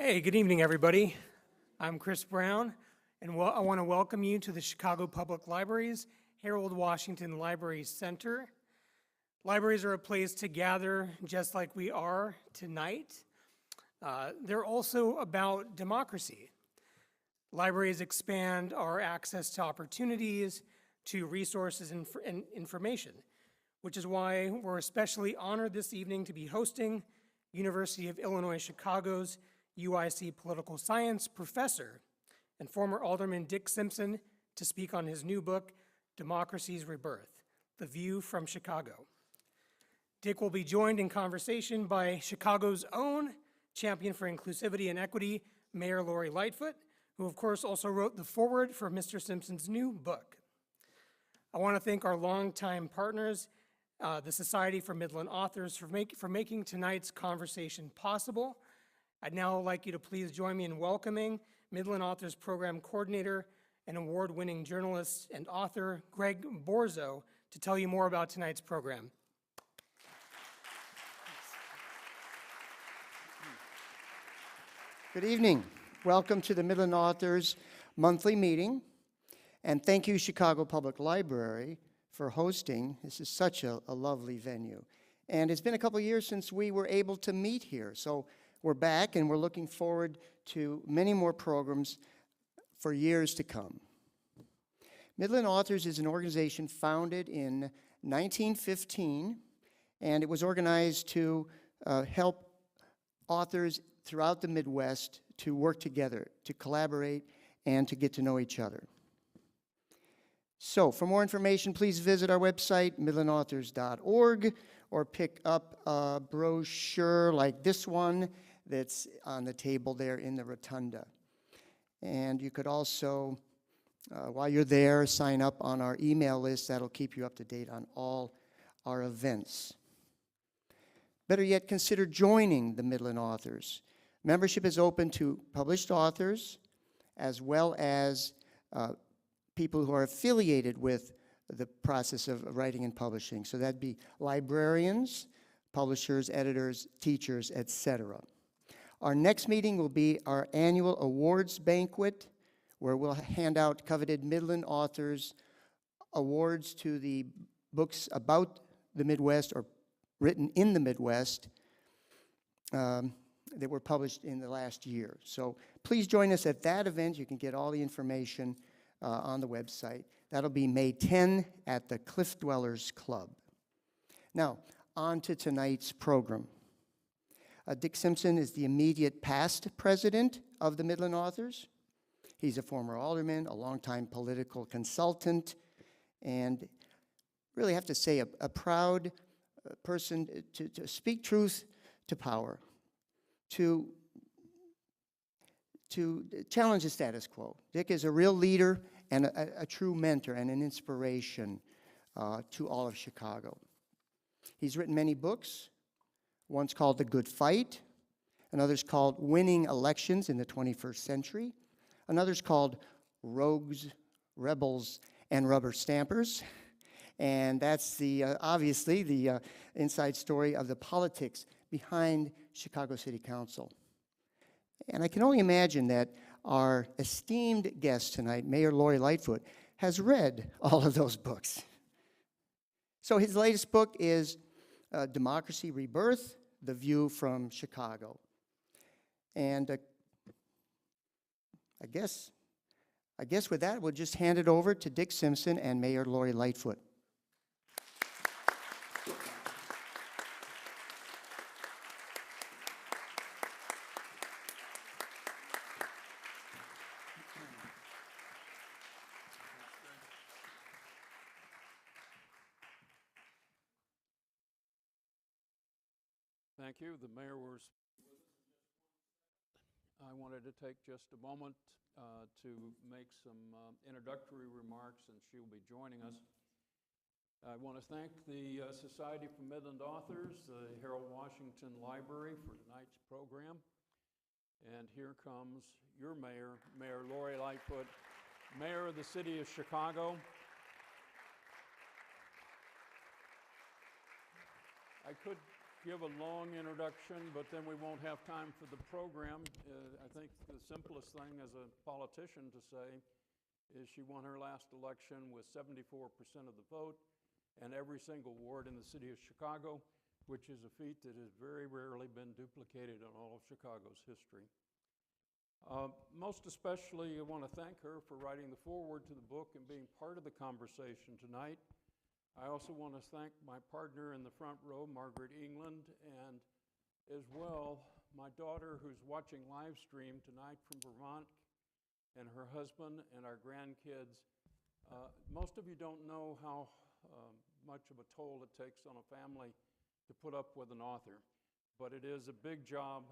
Hey, good evening, everybody. I'm Chris Brown, and I want to welcome you to the Chicago Public Library's Harold Washington Library Center. Libraries are a place to gather just like we are tonight. They're also about democracy. Libraries expand our access to opportunities, to resources and information, which is why we're especially honored this evening to be hosting University of Illinois Chicago's UIC Political Science Professor and former Alderman Dick Simpson to speak on his new book, Democracy's Rebirth, The View from Chicago. Dick will be joined in conversation by Chicago's own champion for inclusivity and equity, Mayor Lori Lightfoot, who of course also wrote the foreword for Mr. Simpson's new book. I want to thank our longtime partners, the Society for Midland Authors, for making tonight's conversation possible. I'd now like you to please join me in welcoming Midland Authors Program Coordinator and award-winning journalist and author Greg Borzo to tell you more about tonight's program. Good evening. Welcome to the Midland Authors monthly meeting. And thank you, Chicago Public Library, for hosting. This is such a lovely venue. And it's been a couple years since we were able to meet here. So we're back, and we're looking forward to many more programs for years to come. Midland Authors is an organization founded in 1915, and it was organized to help authors throughout the Midwest to work together, to collaborate, and to get to know each other. So for more information, please visit our website, midlandauthors.org, or pick up a brochure like this one that's on the table there in the rotunda. And you could also, while you're there, sign up on our email list. That'll keep you up to date on all our events. Better yet, consider joining the Midland Authors. Membership is open to published authors as well as people who are affiliated with the process of writing and publishing. So that'd be librarians, publishers, editors, teachers, etc. Our next meeting will be our annual awards banquet, where we'll hand out coveted Midland Authors awards to the books about the Midwest or written in the Midwest that were published in the last year. So please join us at that event. You can get all the information on the website. That'll be May 10 at the Cliff Dwellers Club. Now, on to tonight's program. Dick Simpson is the immediate past president of the Midland Authors. He's a former alderman, a longtime political consultant, and really have to say a proud person to speak truth to power, to challenge the status quo. Dick is a real leader and a true mentor and an inspiration to all of Chicago. He's written many books. One's called The Good Fight, another's called Winning Elections in the 21st Century, another's called Rogues, Rebels, and Rubber Stampers, and that's obviously the inside story of the politics behind Chicago City Council. And I can only imagine that our esteemed guest tonight, Mayor Lori Lightfoot, has read all of those books. So his latest book is Democracy Rebirth, The View from Chicago. And I guess with that, we'll just hand it over to Dick Simpson and Mayor Lori Lightfoot. Thank you. The mayor was. I wanted to take just a moment to make some introductory remarks, and she'll be joining us. I want to thank the Society for Midland Authors, the Harold Washington Library, for tonight's program. And here comes your mayor, Mayor Lori Lightfoot, Mayor of the City of Chicago. I could give a long introduction, but then we won't have time for the program. I think the simplest thing as a politician to say is she won her last election with 74% of the vote and every single ward in the city of Chicago, which is a feat that has very rarely been duplicated in all of Chicago's history. Most especially, I want to thank her for writing the foreword to the book and being part of the conversation tonight. I also want to thank my partner in the front row, Margaret England, and as well, my daughter who's watching live stream tonight from Vermont, and her husband and our grandkids. Most of you don't know how much of a toll it takes on a family to put up with an author, but it is a big job,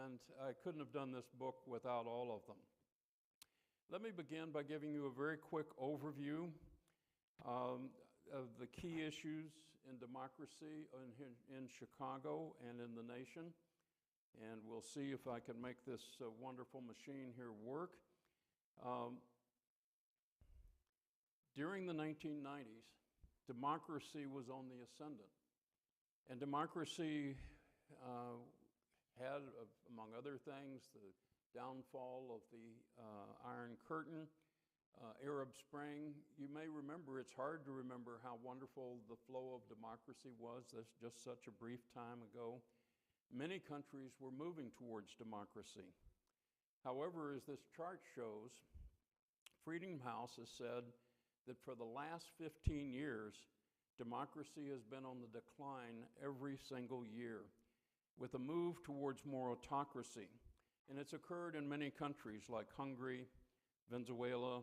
and I couldn't have done this book without all of them. Let me begin by giving you a very quick overview of the key issues in democracy in Chicago and in the nation, and we'll see if I can make this wonderful machine here work. During the 1990s, democracy was on the ascendant, and democracy had, among other things, the downfall of the Iron Curtain, Arab Spring. You may remember, it's hard to remember how wonderful the flow of democracy was. That's just such a brief time ago. Many countries were moving towards democracy. However, as this chart shows, Freedom House has said that for the last 15 years, democracy has been on the decline every single year, with a move towards more autocracy. And it's occurred in many countries like Hungary, Venezuela,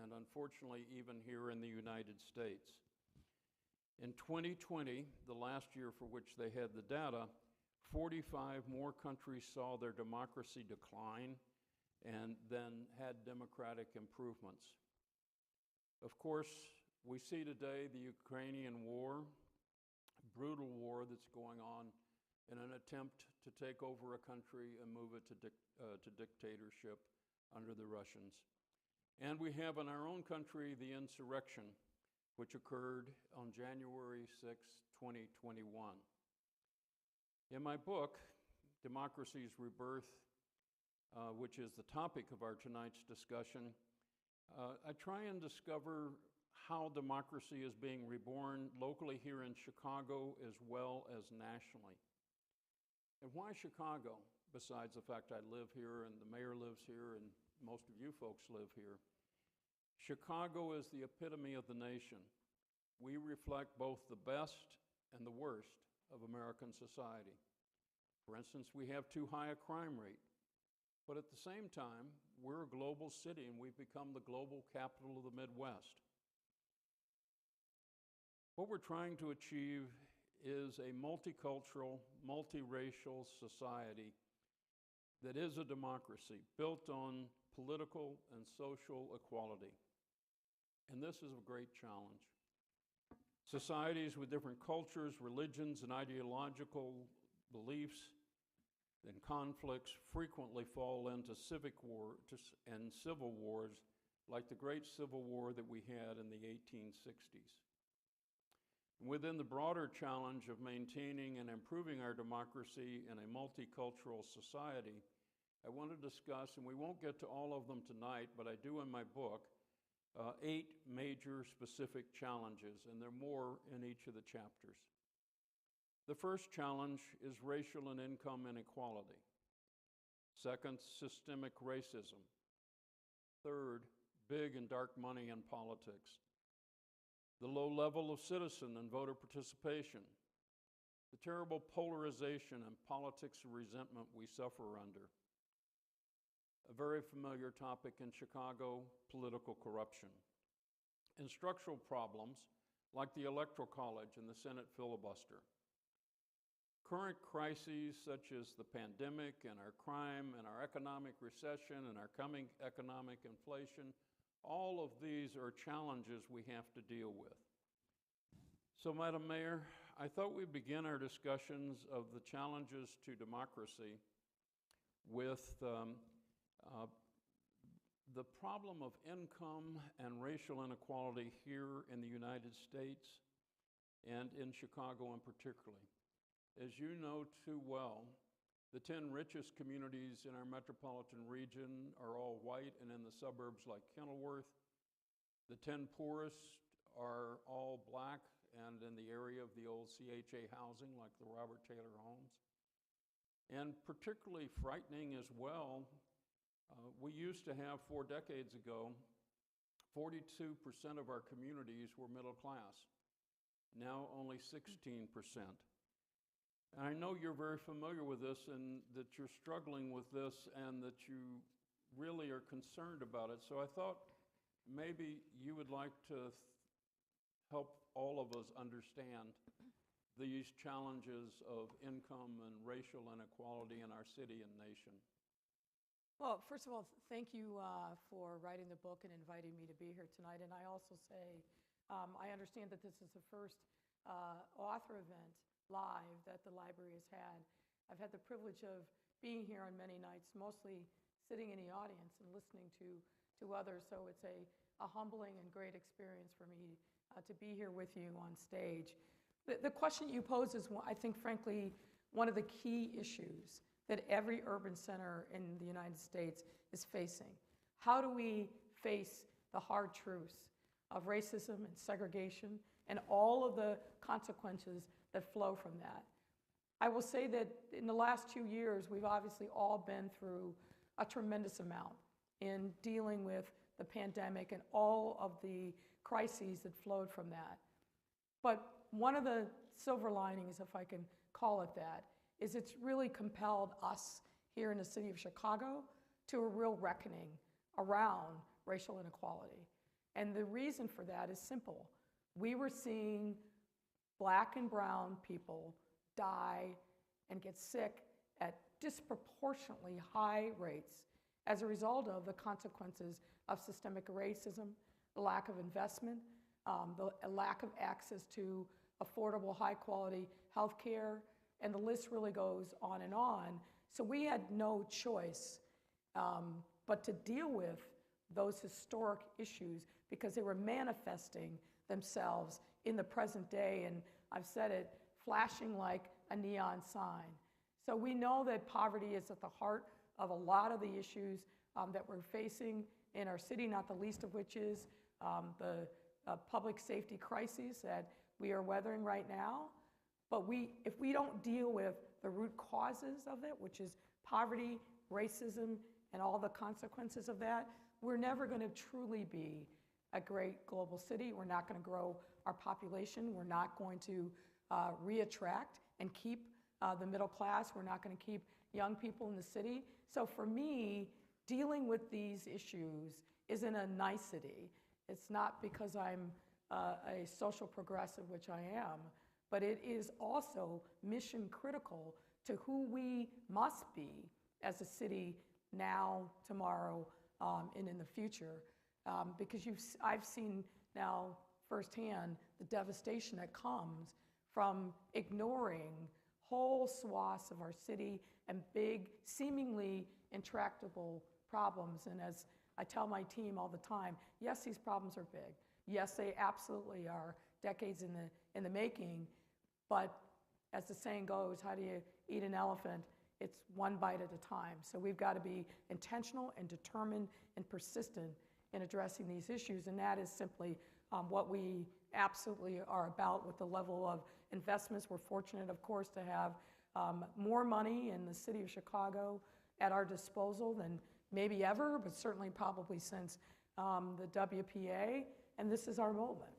and unfortunately even here in the United States. In 2020, the last year for which they had the data, 45 more countries saw their democracy decline and then had democratic improvements. Of course, we see today the Ukrainian war, brutal war that's going on in an attempt to take over a country and move it to dictatorship under the Russians. And we have in our own country the insurrection, which occurred on January 6, 2021. In my book, Democracy's Rebirth, which is the topic of our tonight's discussion, I try and discover how democracy is being reborn locally here in Chicago as well as nationally. And why Chicago, besides the fact I live here and the mayor lives here and most of you folks live here? Chicago is the epitome of the nation. We reflect both the best and the worst of American society. For instance, we have too high a crime rate. But at the same time, we're a global city and we've become the global capital of the Midwest. What we're trying to achieve is a multicultural, multiracial society that is a democracy built on political and social equality. And this is a great challenge. Societies with different cultures, religions, and ideological beliefs and conflicts frequently fall into civic war and civil wars, like the Great Civil War that we had in the 1860s. Within the broader challenge of maintaining and improving our democracy in a multicultural society, I want to discuss, and we won't get to all of them tonight, but I do in my book, 8 major specific challenges, and there are more in each of the chapters. The first challenge is racial and income inequality. Second, systemic racism. Third, big and dark money in politics. The low level of citizen and voter participation. The terrible polarization and politics of resentment we suffer under. A very familiar topic in Chicago, political corruption. And structural problems like the Electoral College and the Senate filibuster. Current crises such as the pandemic and our crime and our economic recession and our coming economic inflation, all of these are challenges we have to deal with. So, Madam Mayor, I thought we'd begin our discussions of the challenges to democracy with the problem of income and racial inequality here in the United States and in Chicago in particular. As you know too well, the 10 richest communities in our metropolitan region are all white and in the suburbs like Kenilworth. The 10 poorest are all black and in the area of the old CHA housing like the Robert Taylor homes. And particularly frightening as well, we used to have 4 decades ago, 42% of our communities were middle class. Now only 16%. And I know you're very familiar with this and that you're struggling with this and that you really are concerned about it. So I thought maybe you would like to help all of us understand these challenges of income and racial inequality in our city and nation. Well, first of all, thank you for writing the book and inviting me to be here tonight. And I also say, I understand that this is the first author event live that the library has had. I've had the privilege of being here on many nights, mostly sitting in the audience and listening to others. So it's a humbling and great experience for me to be here with you on stage. The question you pose is, I think, frankly, one of the key issues that every urban center in the United States is facing. How do we face the hard truths of racism and segregation and all of the consequences that flow from that? I will say that in the last 2 years, we've obviously all been through a tremendous amount in dealing with the pandemic and all of the crises that flowed from that. But one of the silver linings, if I can call it that, is it's really compelled us here in the city of Chicago to a real reckoning around racial inequality. And the reason for that is simple. We were seeing black and brown people die and get sick at disproportionately high rates as a result of the consequences of systemic racism, the lack of investment, the lack of access to affordable, high-quality health care, and the list really goes on and on. So we had no choice but to deal with those historic issues because they were manifesting themselves in the present day, and I've said it, flashing like a neon sign. So we know that poverty is at the heart of a lot of the issues that we're facing in our city, not the least of which is the public safety crises that we are weathering right now. But if we don't deal with the root causes of it, which is poverty, racism, and all the consequences of that, we're never going to truly be a great global city. We're not going to grow our population. We're not going to reattract and keep the middle class. We're not going to keep young people in the city. So for me, dealing with these issues isn't a nicety. It's not because I'm a social progressive, which I am, but it is also mission critical to who we must be as a city now, tomorrow, and in the future. Because I've seen now firsthand the devastation that comes from ignoring whole swaths of our city and big, seemingly intractable problems. And as I tell my team all the time, yes, these problems are big. Yes, they absolutely are decades in the making, but as the saying goes, how do you eat an elephant? It's one bite at a time. So we've got to be intentional and determined and persistent in addressing these issues, and that is simply what we absolutely are about with the level of investments. We're fortunate, of course, to have more money in the city of Chicago at our disposal than maybe ever, but certainly probably since the WPA. And this is our moment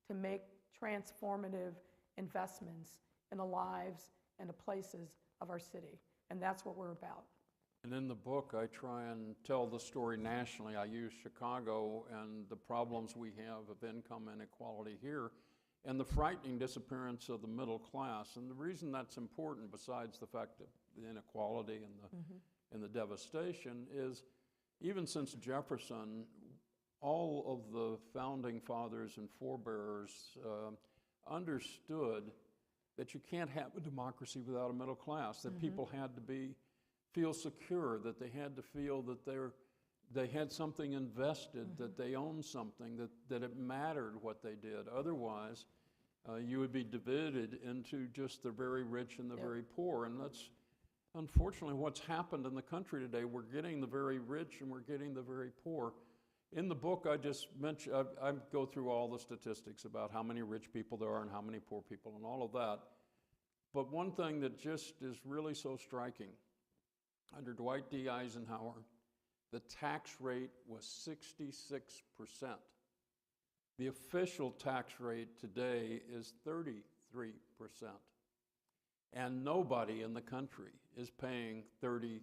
to make transformative investments in the lives and the places of our city. And that's what we're about. And in the book, I try and tell the story nationally. I use Chicago and the problems we have of income inequality here and the frightening disappearance of the middle class. And the reason that's important, besides the fact of the inequality and the devastation, is even since Jefferson, all of the founding fathers and forebearers understood that you can't have a democracy without a middle class, that people had to feel secure, that they had to feel that they had something invested, that they owned something, that it mattered what they did. Otherwise, you would be divided into just the very rich and the very poor. And that's unfortunately what's happened in the country today. We're getting the very rich and we're getting the very poor. In the book, I just mentioned, I go through all the statistics about how many rich people there are and how many poor people and all of that. But one thing that just is really so striking, under Dwight D. Eisenhower, the tax rate was 66%. The official tax rate today is 33%. And nobody in the country is paying 33%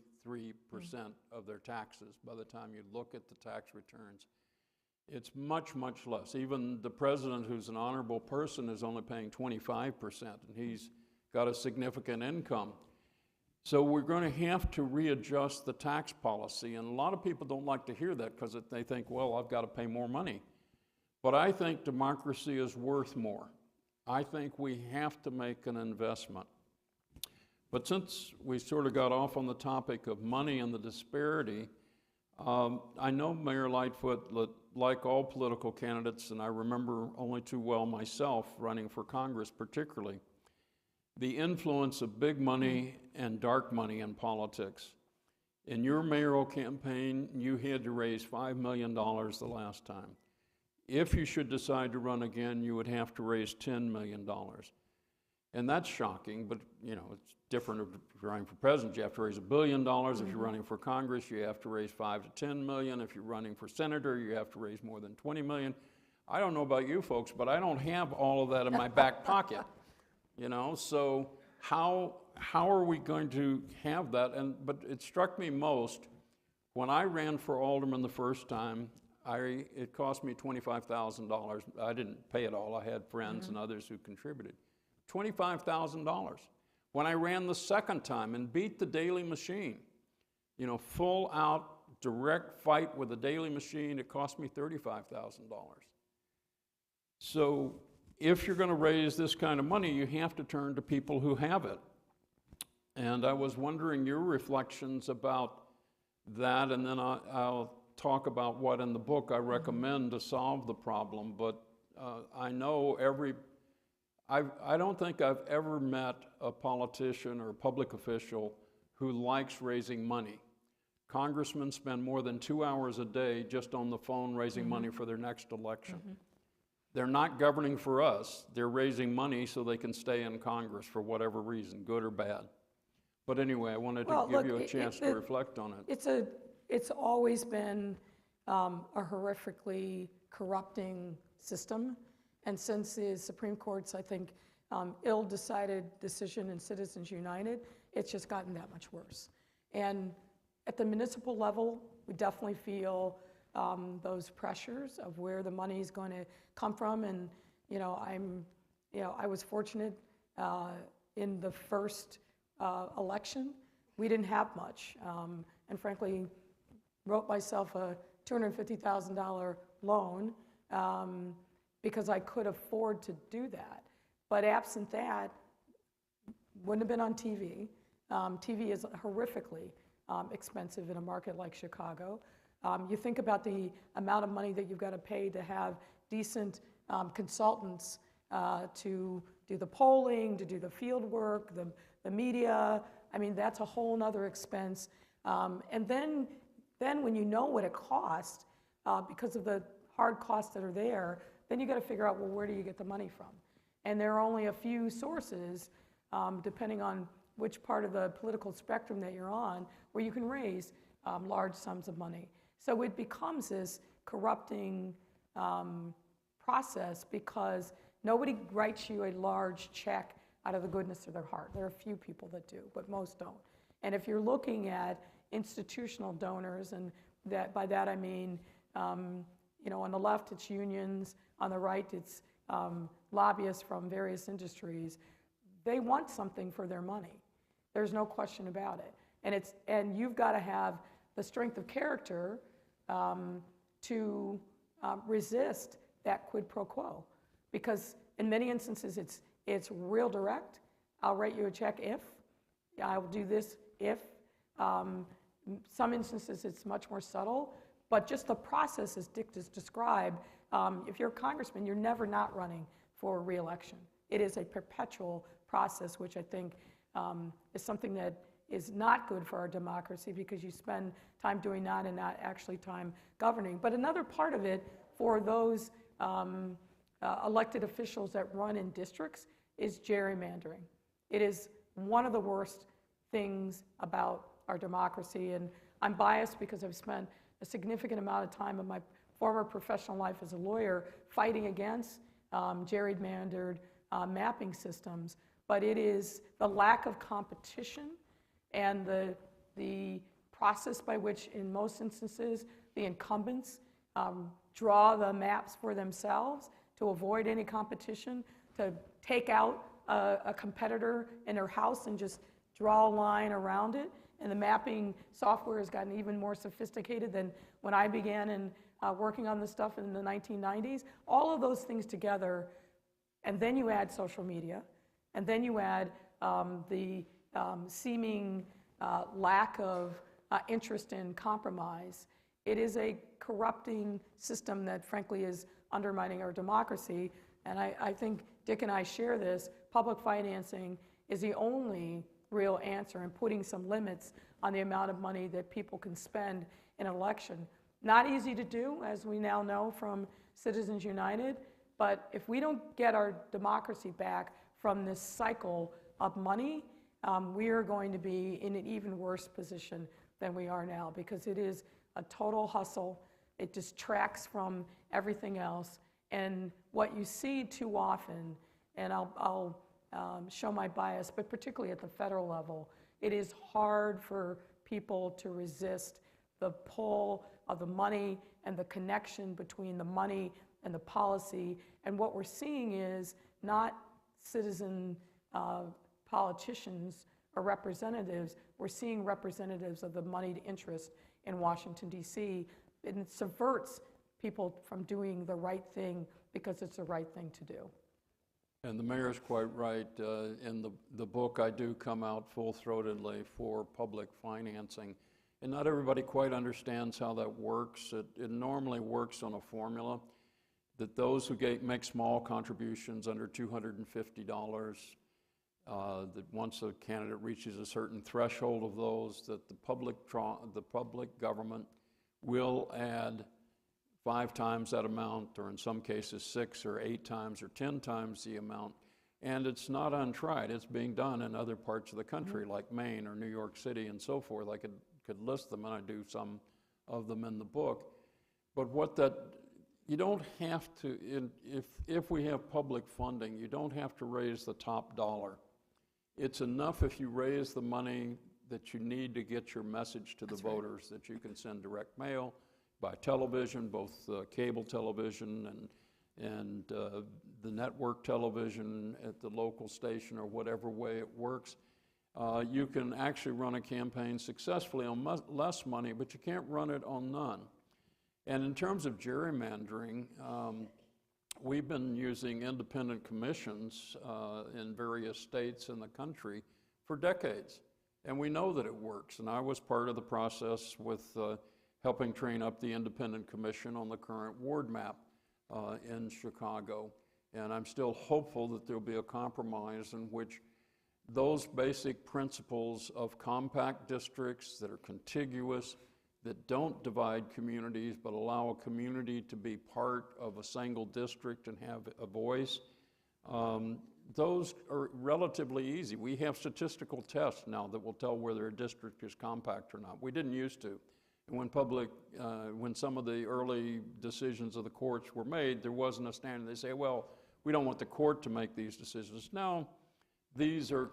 of their taxes by the time you look at the tax returns. It's much, much less. Even the president, who's an honorable person, is only paying 25%, and he's got a significant income. So we're going to have to readjust the tax policy, and a lot of people don't like to hear that because they think, well, I've got to pay more money. But I think democracy is worth more. I think we have to make an investment. But since we sort of got off on the topic of money and the disparity, I know Mayor Lightfoot, like all political candidates, and I remember only too well myself running for Congress particularly, the influence of big money and dark money in politics. In your mayoral campaign, you had to raise $5 million the last time. If you should decide to run again, you would have to raise $10 million. And that's shocking, but you know, it's different if you're running for president. You have to raise $1 billion. If you're running for Congress, you have to raise $5 to $10 million. If you're running for senator, you have to raise more than $20 million. I don't know about you folks, but I don't have all of that in my back pocket. You know, so how are we going to have that? But it struck me most when I ran for alderman the first time. It cost me $25,000. I didn't pay it all. I had friends and others who contributed. $25,000. When I ran the second time and beat the Daily Machine, you know, full out direct fight with the Daily Machine, it cost me $35,000. So if you're going to raise this kind of money, you have to turn to people who have it. And I was wondering your reflections about that, and then I'll talk about what in the book I recommend to solve the problem. But I know I don't think I've ever met a politician or a public official who likes raising money. Congressmen spend more than 2 hours a day just on the phone raising money for their next election. They're not governing for us. They're raising money so they can stay in Congress for whatever reason, good or bad. But anyway, I wanted to give you a chance to reflect on it. It's always been a horrifically corrupting system. And since the Supreme Court's, I think, ill-decided decision in Citizens United, it's just gotten that much worse. And at the municipal level, we definitely feel those pressures of where the money is going to come from. And I was fortunate in the first election. We didn't have much, and frankly, wrote myself a $250,000 loan because I could afford to do that. But absent that, wouldn't have been on TV. TV is horrifically expensive in a market like Chicago. You think about the amount of money that you've got to pay to have decent consultants to do the polling, to do the field work, the media. I mean, that's a whole nother expense. And then when you know what it costs, because of the hard costs that are there, then you got to figure out, well, where do you get the money from? And there are only a few sources, depending on which part of the political spectrum that you're on, where you can raise large sums of money. So it becomes this corrupting process because nobody writes you a large check out of the goodness of their heart. There are a few people that do, but most don't. And if you're looking at institutional donors, and by that I mean, on the left it's unions, on the right it's lobbyists from various industries, they want something for their money. There's no question about it. And you've got to have the strength of character to resist that quid pro quo. Because in many instances it's real direct. I'll write you a check if. I'll do this if. Some instances it's much more subtle. But just the process, as Dick just described, if you're a congressman, you're never not running for reelection. It is a perpetual process, which I think is something that is not good for our democracy, because you spend time doing that and not actually time governing. But another part of it for those elected officials that run in districts is gerrymandering. It is one of the worst things about our democracy, and I'm biased because I've spent a significant amount of time in my former professional life as a lawyer fighting against gerrymandered mapping systems, but it is the lack of competition and the process by which, in most instances, the incumbents draw the maps for themselves to avoid any competition, to take out a competitor in their house and just draw a line around it. And the mapping software has gotten even more sophisticated than when I began in working on this stuff in the 1990s. All of those things together, and then you add social media, and then you add the seeming lack of interest in compromise. It is a corrupting system that, frankly, is undermining our democracy. And I think Dick and I share this. Public financing is the only real answer in putting some limits on the amount of money that people can spend in an election. Not easy to do, as we now know from Citizens United, but if we don't get our democracy back from this cycle of money, we are going to be in an even worse position than we are now, because it is a total hustle. It distracts from everything else. And what you see too often, and I'll show my bias, but particularly at the federal level, it is hard for people to resist the pull of the money and the connection between the money and the policy. And what we're seeing is not citizen politicians or representatives. We're seeing representatives of the moneyed interest in Washington, D.C., and it subverts people from doing the right thing because it's the right thing to do. And the mayor's quite right. In the book, I do come out full-throatedly for public financing. And not everybody quite understands how that works. It normally works on a formula that those who make small contributions under $250, that once a candidate reaches a certain threshold of those, that the public government will add 5 times that amount, or in some cases 6 or 8 times or 10 times the amount. And it's not untried. It's being done in other parts of the country, like Maine or New York City and so forth. I could list them, and I do some of them in the book. But you don't have to, if we have public funding, you don't have to raise the top dollar. It's enough if you raise the money that you need to get your message to the voters, that you can send direct mail, by television, both cable television and the network television at the local station, or whatever way it works. You can actually run a campaign successfully on less money, but you can't run it on none. And in terms of gerrymandering, we've been using independent commissions in various states in the country for decades, and we know that it works. And I was part of the process with helping train up the independent commission on the current ward map in Chicago. And I'm still hopeful that there'll be a compromise in which those basic principles of compact districts that are contiguous, that don't divide communities but allow a community to be part of a single district and have a voice, those are relatively easy. We have statistical tests now that will tell whether a district is compact or not. We didn't used to. And when some of the early decisions of the courts were made, there wasn't a standard. They say, well, we don't want the court to make these decisions. Now, these are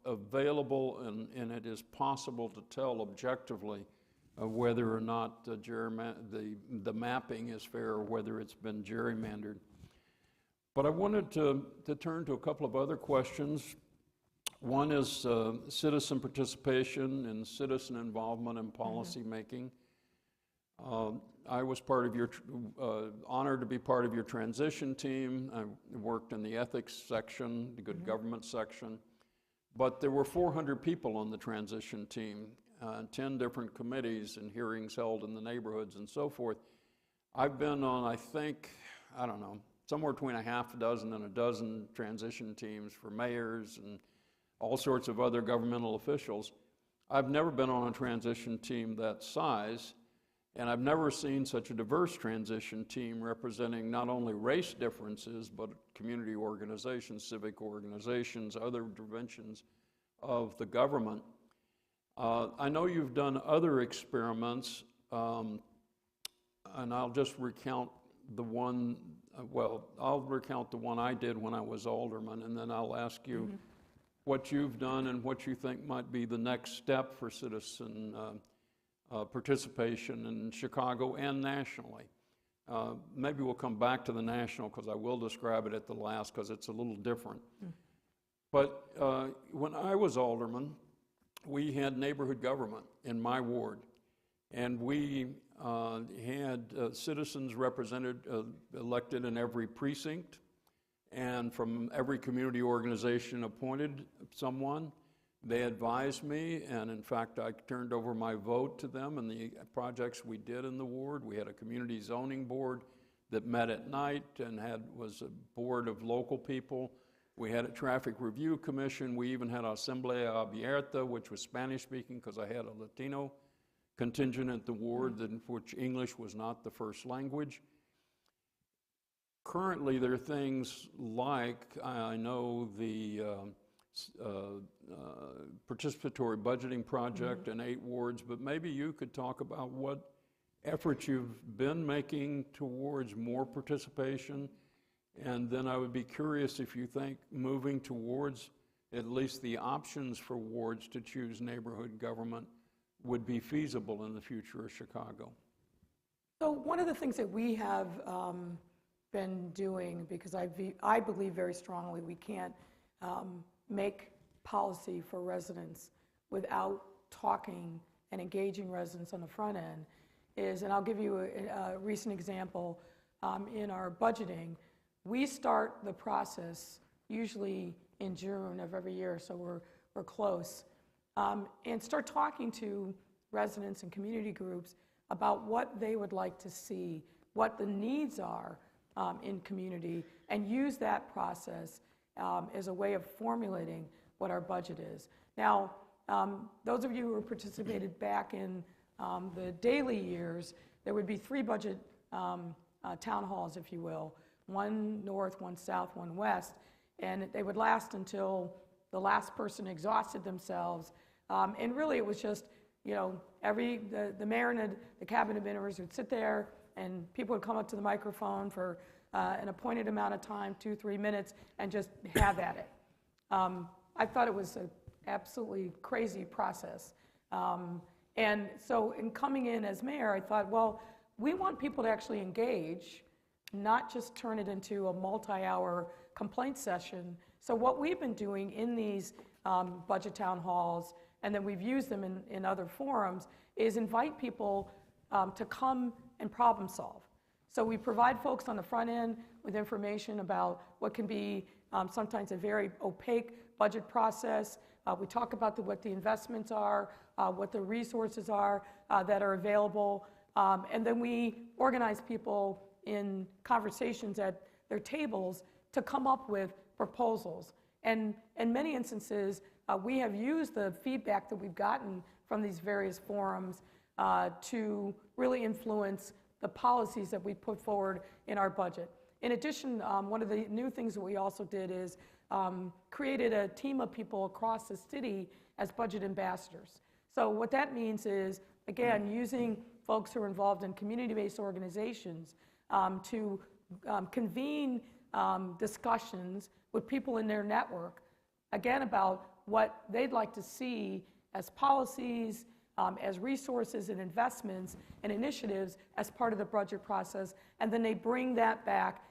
available, and it is possible to tell objectively whether or not the mapping is fair, or whether it's been gerrymandered. But I wanted to turn to a couple of other questions. One is citizen participation and citizen involvement in policy making. I was honored to be part of your transition team. I worked in the ethics section, the good government section. But there were 400 people on the transition team, 10 different committees and hearings held in the neighborhoods and so forth. I've been on, I think, somewhere between a half a dozen and a dozen transition teams for mayors and all sorts of other governmental officials. I've never been on a transition team that size, and I've never seen such a diverse transition team representing not only race differences, but community organizations, civic organizations, other dimensions of the government. I know you've done other experiments, and I'll just recount the one, I'll recount the one I did when I was alderman, and then I'll ask you what you've done and what you think might be the next step for citizen participation in Chicago and nationally. Maybe we'll come back to the national, because I will describe it at the last, because it's a little different. But when I was alderman, we had neighborhood government in my ward, and we had citizens represented, elected in every precinct, and from every community organization appointed someone. They advised me, and in fact, I turned over my vote to them in the projects we did in the ward. We had a community zoning board that met at night and was a board of local people. We had a traffic review commission. We even had Asamblea Abierta, which was Spanish-speaking, because I had a Latino contingent at the ward, in which English was not the first language. Currently, there are things like, I know the participatory budgeting project in 8 wards, but maybe you could talk about what efforts you've been making towards more participation. And then I would be curious if you think moving towards at least the options for wards to choose neighborhood government would be feasible in the future of Chicago. So one of the things that we have been doing, because I believe very strongly we can't make policy for residents without talking and engaging residents on the front end, is, and I'll give you a recent example, in our budgeting, we start the process usually in June of every year, so we're close, and start talking to residents and community groups about what they would like to see, what the needs are in community, and use that process as a way of formulating what our budget is. Now, those of you who participated back in the daily years, there would be 3 budget town halls, if you will, 1 north, 1 south, 1 west, and they would last until the last person exhausted themselves. And really, it was just, you know, the mayor and the cabinet ministers would sit there, and people would come up to the microphone for an appointed amount of time, 2-3 minutes, and just have at it. I thought it was an absolutely crazy process. And so in coming in as mayor, I thought, well, we want people to actually engage, not just turn it into a multi-hour complaint session. So what we've been doing in these budget town halls, and then we've used them in other forums, is invite people to come and problem solve. So we provide folks on the front end with information about what can be sometimes a very opaque budget process. We talk about what the investments are, what the resources are that are available, and then we organize people in conversations at their tables to come up with proposals. And in many instances, we have used the feedback that we've gotten from these various forums to really influence the policies that we put forward in our budget. In addition, one of the new things that we also did is created a team of people across the city as budget ambassadors. So what that means is, again, using folks who are involved in community-based organizations to convene discussions with people in their network, again, about what they'd like to see as policies, as resources and investments and initiatives as part of the budget process, and then they bring that back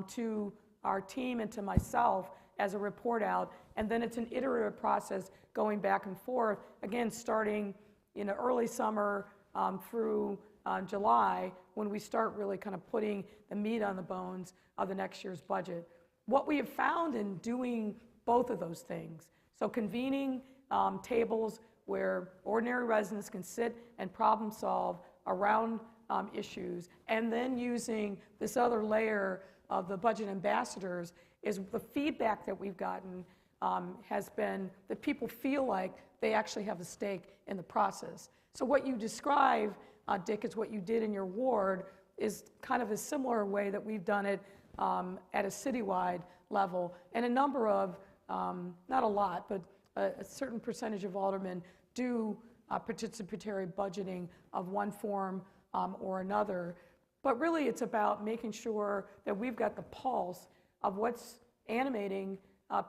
to our team and to myself as a report out, and then it's an iterative process going back and forth, again, starting in the early summer through July, when we start really kind of putting the meat on the bones of the next year's budget. What we have found in doing both of those things, so convening tables where ordinary residents can sit and problem solve around issues, and then using this other layer of the budget ambassadors is the feedback that we've gotten has been that people feel like they actually have a stake in the process. So what you describe, Dick, is what you did in your ward is kind of a similar way that we've done it at a citywide level. And a number of, not a lot, but a certain percentage of aldermen do participatory budgeting of one form or another. But really it's about making sure that we've got the pulse of what's animating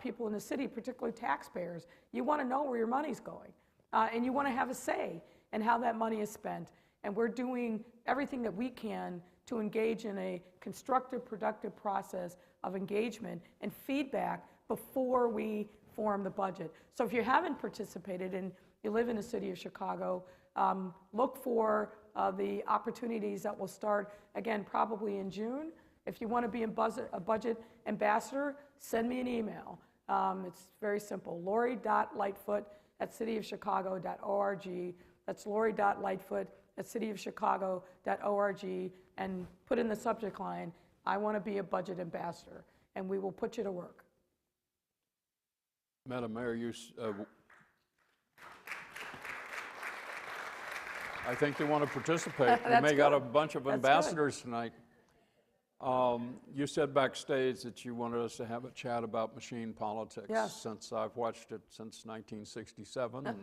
people in the city, particularly taxpayers. You want to know where your money's going, and you want to have a say in how that money is spent. And we're doing everything that we can to engage in a constructive, productive process of engagement and feedback before we form the budget. So if you haven't participated and you live in the city of Chicago, look for the opportunities that will start, again, probably in June. If you want to be a budget ambassador, send me an email. It's very simple, lori.lightfoot@cityofchicago.org. That's lori.lightfoot@cityofchicago.org, and put in the subject line, I want to be a budget ambassador, and we will put you to work. Madam Mayor, I think they want to participate. We may got a bunch of ambassadors tonight. You said backstage that you wanted us to have a chat about machine politics. Yes. Since I've watched it since 1967.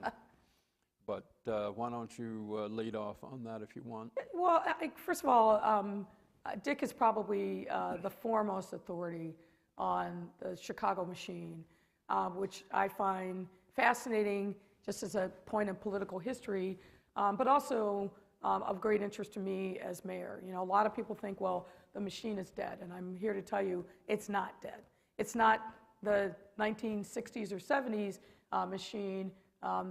But why don't you lead off on that if you want? Well, first of all, Dick is probably the foremost authority on the Chicago machine, which I find fascinating just as a point in political history, but also of great interest to me as mayor. You know, a lot of people think, well, the machine is dead, and I'm here to tell you it's not dead. It's not the 1960s or 70s machine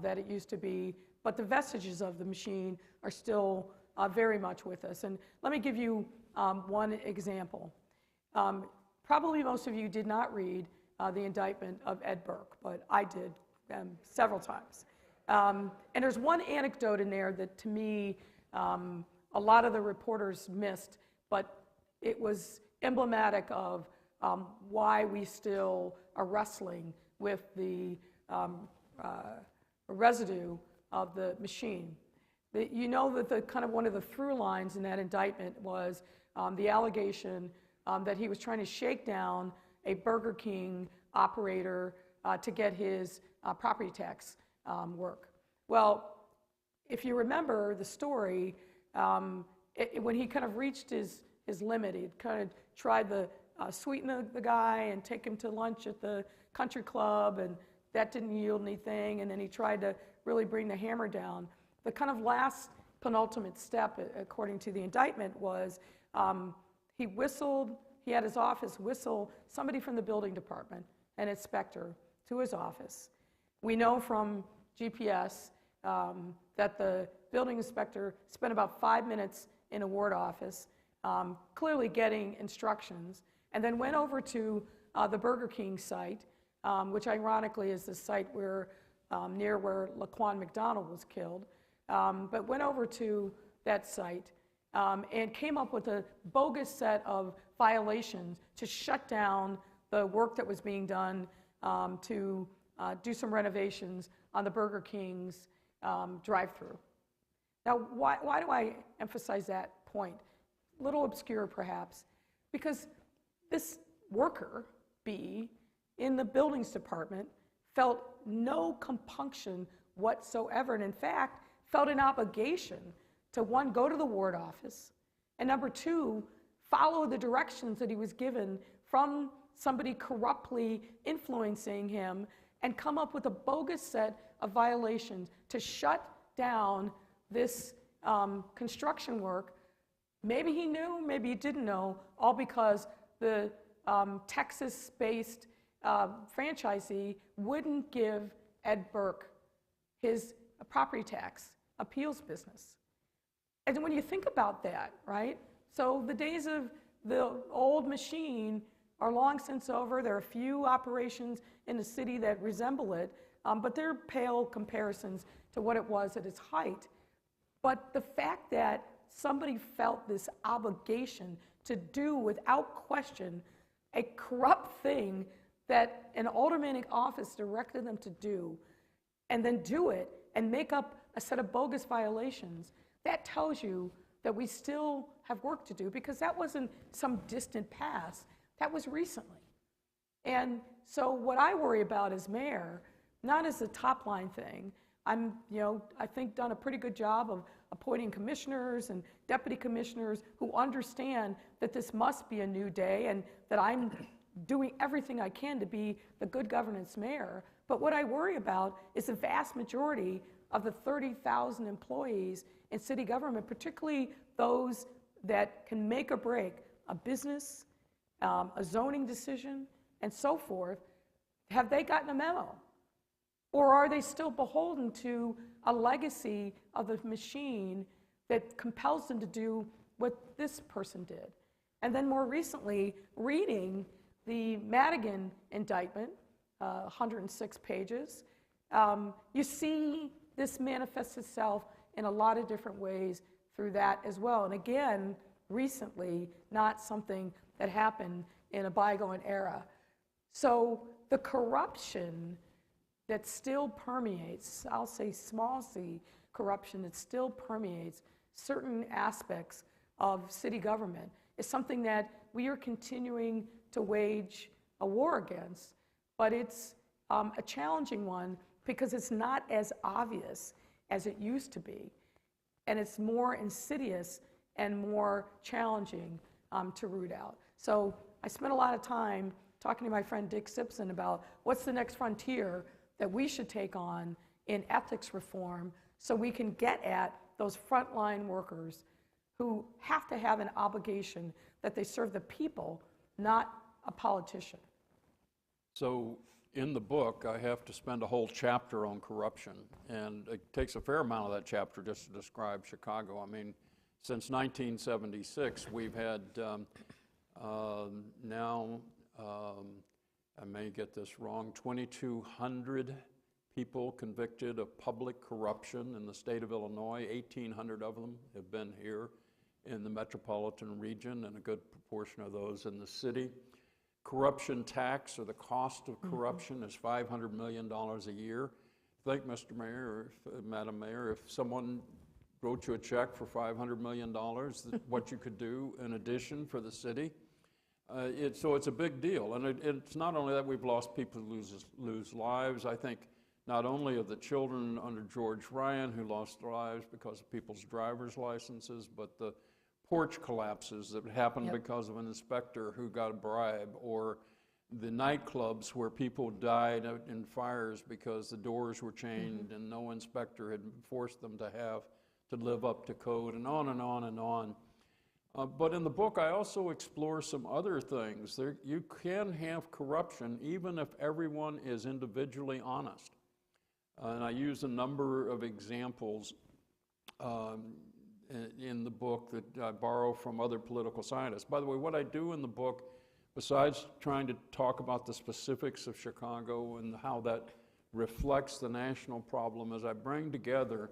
that it used to be, but the vestiges of the machine are still very much with us. And let me give you one example. Probably most of you did not read the indictment of Ed Burke, but I did several times. And there's one anecdote in there that, to me, a lot of the reporters missed, but it was emblematic of why we still are wrestling with the residue of the machine. You know that the kind of one of the through lines in that indictment was the allegation that he was trying to shake down a Burger King operator to get his property tax work. Well, if you remember the story, when he kind of reached his limit, he kind of tried to sweeten the guy and take him to lunch at the country club, and that didn't yield anything, and then he tried to really bring the hammer down. The kind of last penultimate step, according to the indictment, was he had his office whistle somebody from the building department, an inspector, to his office. We know from GPS that the building inspector spent about 5 minutes in a ward office, clearly getting instructions, and then went over to the Burger King site, which ironically is the site where near where Laquan McDonald was killed, but went over to that site and came up with a bogus set of violations to shut down the work that was being done to do some renovations on the Burger King's drive-through. Now, why do I emphasize that point? A little obscure, perhaps, because this worker, B, in the buildings department felt no compunction whatsoever, and in fact, felt an obligation to, one, go to the ward office, and number two, follow the directions that he was given from somebody corruptly influencing him, and come up with a bogus set of violations to shut down this construction work. Maybe he knew, maybe he didn't know, all because the Texas-based franchisee wouldn't give Ed Burke his property tax appeals business. And when you think about that, right? So the days of the old machine are long since over. There are a few operations in the city that resemble it, but they're pale comparisons to what it was at its height. But the fact that somebody felt this obligation to do without question a corrupt thing that an aldermanic office directed them to do, and then do it and make up a set of bogus violations, that tells you that we still have work to do, because that wasn't some distant past, that was recently. And so what I worry about as mayor, not as a top line thing, I'm, I think done a pretty good job of appointing commissioners and deputy commissioners who understand that this must be a new day and that I'm doing everything I can to be the good governance mayor. But what I worry about is the vast majority of the 30,000 employees in city government, particularly those that can make or break a business, a zoning decision, and so forth. Have they gotten a memo? Or are they still beholden to a legacy of the machine that compels them to do what this person did? And then more recently, reading the Madigan indictment, 106 pages, you see this manifests itself in a lot of different ways through that as well. And again, recently, not something that happened in a bygone era. So the corruption that still permeates, I'll say small c corruption that still permeates certain aspects of city government is something that we are continuing to wage a war against, but it's a challenging one because it's not as obvious as it used to be, and it's more insidious and more challenging to root out. So I spent a lot of time talking to my friend Dick Simpson about what's the next frontier that we should take on in ethics reform so we can get at those frontline workers who have to have an obligation that they serve the people, not a politician. So in the book, I have to spend a whole chapter on corruption, and it takes a fair amount of that chapter just to describe Chicago. I mean, since 1976, we've had I may get this wrong, 2,200 people convicted of public corruption in the state of Illinois. 1,800 of them have been here in the metropolitan region, and a good proportion of those in the city. Corruption tax, or the cost of corruption, is $500 million a year. Think, Mr. Mayor, or Madam Mayor, if someone wrote you a check for $500 million, what you could do in addition for the city. So it's a big deal, and it's not only that we've lost people who lose lives. I think not only of the children under George Ryan who lost their lives because of people's driver's licenses, but the porch collapses that happened because of an inspector who got a bribe, or the nightclubs where people died in fires because the doors were chained and no inspector had forced them to live up to code, and on and on and on. But in the book, I also explore some other things. You can have corruption even if everyone is individually honest. And I use a number of examples in the book that I borrow from other political scientists. By the way, what I do in the book, besides trying to talk about the specifics of Chicago and how that reflects the national problem, is I bring together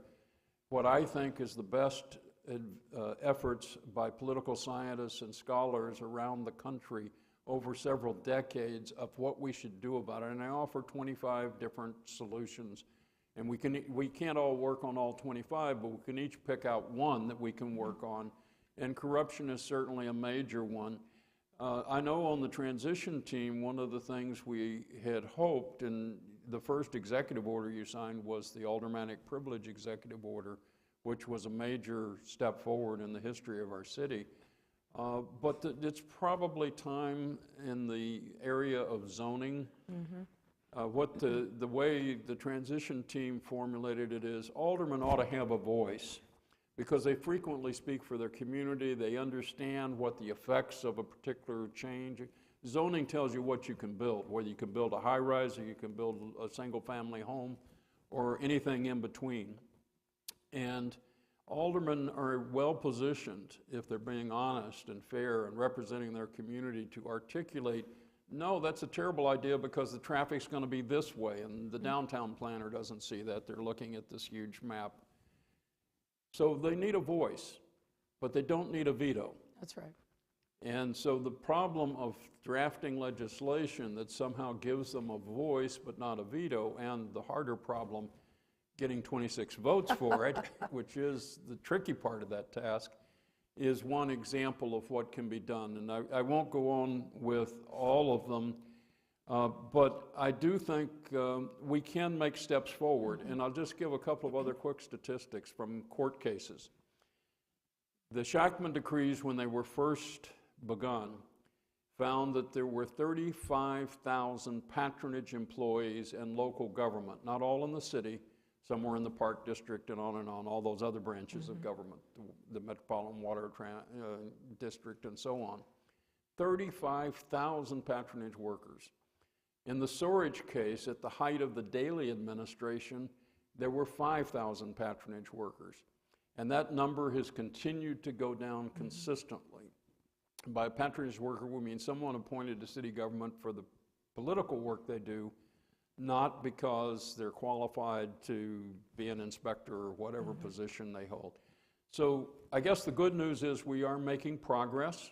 what I think is the best efforts by political scientists and scholars around the country over several decades of what we should do about it. And I offer 25 different solutions. And we can't all work on all 25, but we can each pick out one that we can work on. And corruption is certainly a major one. I know on the transition team, one of the things we had hoped, and the first executive order you signed was the aldermanic privilege executive order, which was a major step forward in the history of our city. But it's probably time in the area of zoning. What the way the transition team formulated it is, aldermen ought to have a voice because they frequently speak for their community. They understand what the effects of a particular change. Zoning tells you what you can build, whether you can build a high-rise or you can build a single-family home or anything in between. And aldermen are well-positioned, if they're being honest and fair and representing their community, to articulate, no, that's a terrible idea because the traffic's going to be this way, and the downtown planner doesn't see that. They're looking at this huge map. So they need a voice, but they don't need a veto. That's right. And so the problem of drafting legislation that somehow gives them a voice but not a veto, and the harder problem, getting 26 votes for it, which is the tricky part of that task, is one example of what can be done. And I won't go on with all of them, but I do think we can make steps forward. And I'll just give a couple of other quick statistics from court cases. The Shachtman decrees, when they were first begun, found that there were 35,000 patronage employees in local government, not all in the city, somewhere in the Park District and on, all those other branches of government, the Metropolitan Water District and so on. 35,000 patronage workers. In the Storage case, at the height of the Daley administration, there were 5,000 patronage workers. And that number has continued to go down consistently. By patronage worker, we mean someone appointed to city government for the political work they do, not because they're qualified to be an inspector or whatever position they hold. So I guess the good news is we are making progress.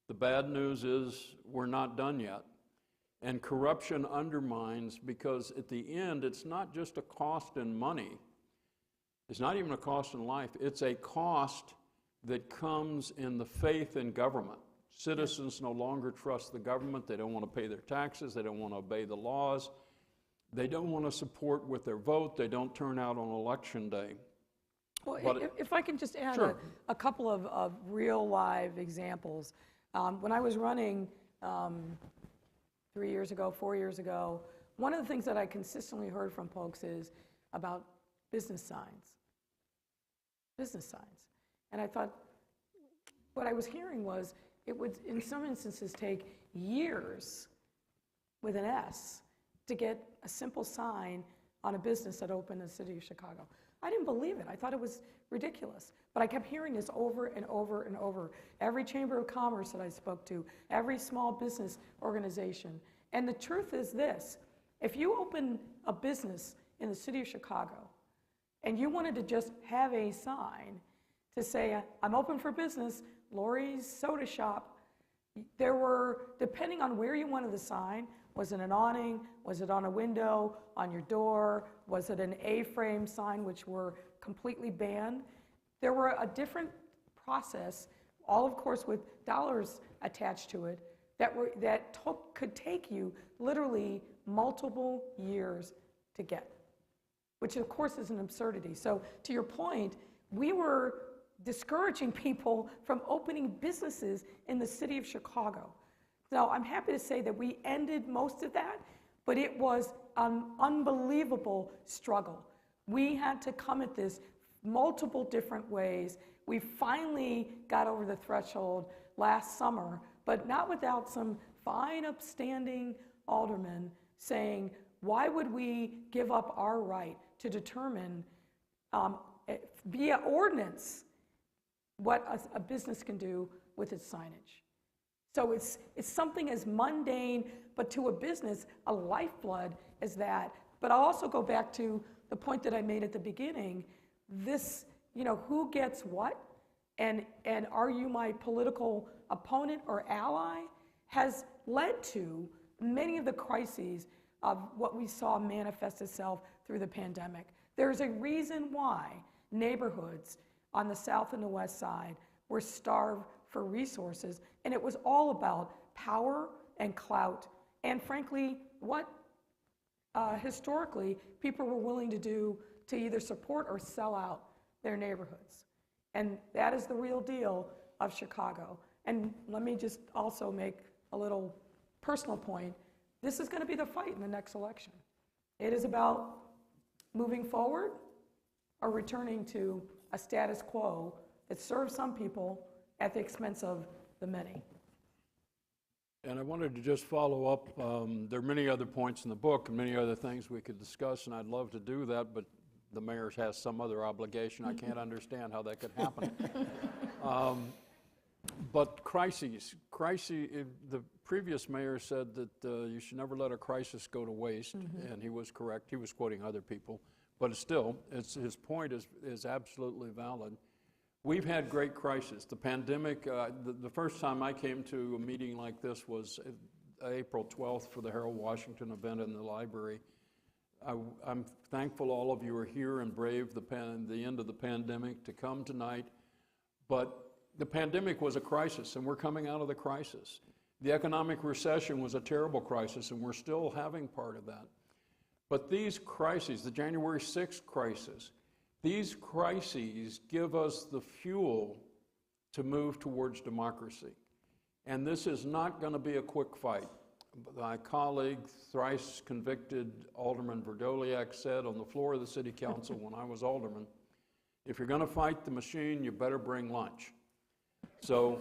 The bad news is we're not done yet. And corruption undermines, because at the end, it's not just a cost in money. It's not even a cost in life. It's a cost that comes in the faith in government. Citizens no longer trust the government. They don't want to pay their taxes. They don't want to obey the laws. They don't want to support with their vote. They don't turn out on election day. Well, if I can just add Sure. a couple of real live examples. When I was running 3 years ago, 4 years ago, one of the things that I consistently heard from folks is about business signs. Business signs. And I thought, what I was hearing was, it would, in some instances, take years, with an S, to get a simple sign on a business that opened in the city of Chicago. I didn't believe it. I thought it was ridiculous. But I kept hearing this over and over and over. Every chamber of commerce that I spoke to, every small business organization. And the truth is this: if you open a business in the city of Chicago and you wanted to just have a sign to say, I'm open for business, Lori's Soda Shop, there were, depending on where you wanted the sign, was it an awning, was it on a window, on your door, was it an A-frame sign, which were completely banned? There were a different process, all of course with dollars attached to it, that could take you literally multiple years to get, which of course is an absurdity. So to your point, we were discouraging people from opening businesses in the city of Chicago. Now, I'm happy to say that we ended most of that, but it was an unbelievable struggle. We had to come at this multiple different ways. We finally got over the threshold last summer, but not without some fine, upstanding aldermen saying, why would we give up our right to determine via ordinance what a business can do with its signage? So it's something as mundane, but to a business, a lifeblood as that. But I'll also go back to the point that I made at the beginning. This, who gets what, and are you my political opponent or ally, has led to many of the crises of what we saw manifest itself through the pandemic. There's a reason why neighborhoods on the south and the west side were starved for resources, and it was all about power and clout, and frankly, what historically people were willing to do to either support or sell out their neighborhoods. And that is the real deal of Chicago. And let me just also make a little personal point. This is going to be the fight in the next election. It is about moving forward or returning to a status quo that serves some people at the expense of the many. And I wanted to just follow up. There are many other points in the book and many other things we could discuss, and I'd love to do that, but the mayor has some other obligation. I can't understand how that could happen. But crises, the previous mayor said that you should never let a crisis go to waste, and he was correct. He was quoting other people, but still, his point is absolutely valid. We've had great crises. The pandemic, the first time I came to a meeting like this was April 12th for the Harold Washington event in the library. I'm thankful all of you are here and brave the end of the pandemic to come tonight. But the pandemic was a crisis, and we're coming out of the crisis. The economic recession was a terrible crisis, and we're still having part of that. But these crises, the January 6th crisis, these crises give us the fuel to move towards democracy. And this is not going to be a quick fight. My colleague, thrice convicted Alderman Verdoliak, said on the floor of the City Council when I was alderman, if you're going to fight the machine, you better bring lunch. So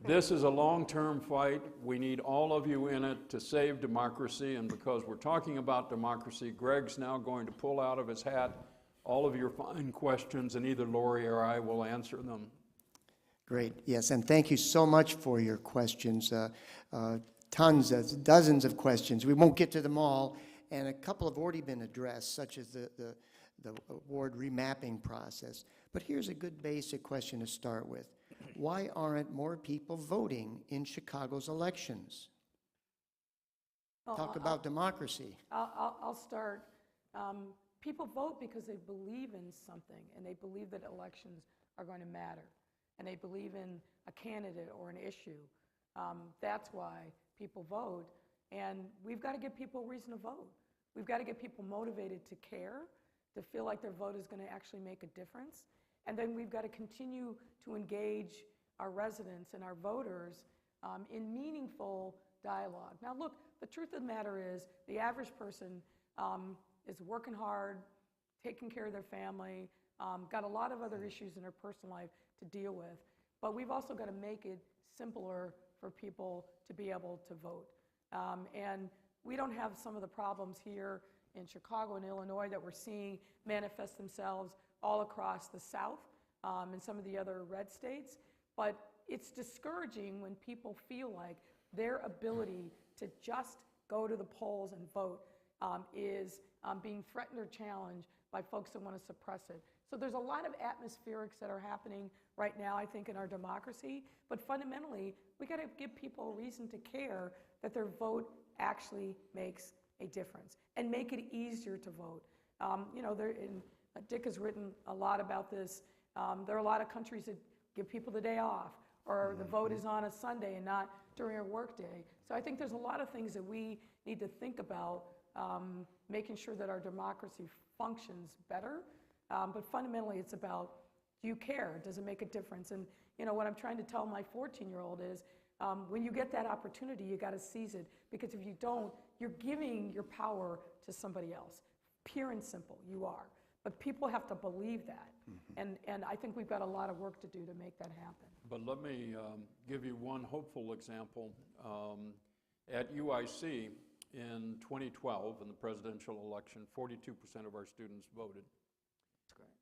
this is a long-term fight. We need all of you in it to save democracy. And because we're talking about democracy, Greg's now going to pull out of his hat all of your fine questions, and either Lori or I will answer them. Great, yes, and thank you so much for your questions. Dozens of questions. We won't get to them all, and a couple have already been addressed, such as the ward remapping process. But here's a good basic question to start with. Why aren't more people voting in Chicago's elections? Talk about democracy. I'll start. People vote because they believe in something, and they believe that elections are going to matter, and they believe in a candidate or an issue. That's why people vote, and we've got to give people a reason to vote. We've got to get people motivated to care, to feel like their vote is going to actually make a difference, and then we've got to continue to engage our residents and our voters in meaningful dialogue. Now look, the truth of the matter is the average person is working hard, taking care of their family, got a lot of other issues in their personal life to deal with. But we've also got to make it simpler for people to be able to vote. And we don't have some of the problems here in Chicago and Illinois that we're seeing manifest themselves all across the South and some of the other red states. But it's discouraging when people feel like their ability to just go to the polls and vote is being threatened or challenged by folks that want to suppress it. So there's a lot of atmospherics that are happening right now, I think, in our democracy. But fundamentally, we got to give people a reason to care that their vote actually makes a difference and make it easier to vote. You know, Dick has written a lot about this. There are a lot of countries that give people the day off, or the vote is on a Sunday and not during a work day. So I think there's a lot of things that we need to think about, making sure that our democracy functions better. But fundamentally, it's about, do you care? Does it make a difference? And you know, what I'm trying to tell my 14-year-old is, when you get that opportunity, you got to seize it. Because if you don't, you're giving your power to somebody else. Pure and simple, you are. But people have to believe that. And I think we've got a lot of work to do to make that happen. But let me give you one hopeful example. At UIC in 2012, in the presidential election, 42% of our students voted.